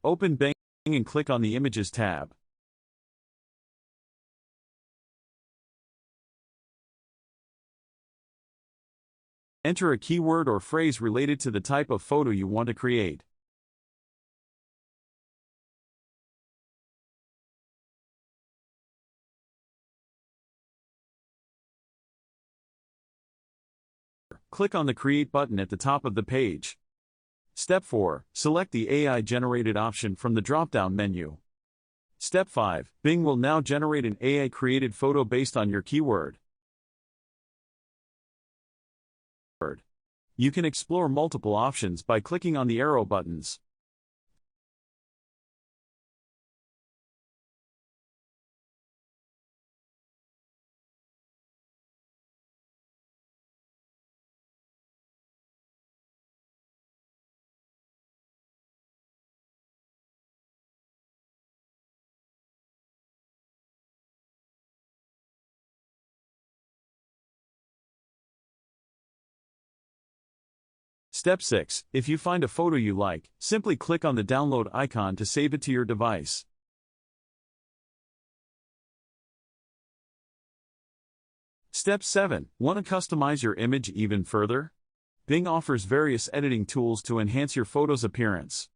Open Bing and click on the Images tab. Enter a keyword or phrase related to the type of photo you want to create. Click on the Create button at the top of the page. Step 4. Select the AI-generated option from the drop-down menu. Step 5. Bing will now generate an AI-created photo based on your keyword. You can explore multiple options by clicking on the arrow buttons. Step 6. If you find a photo you like, simply click on the download icon to save it to your device. Step 7. Want to customize your image even further? Bing offers various editing tools to enhance your photo's appearance.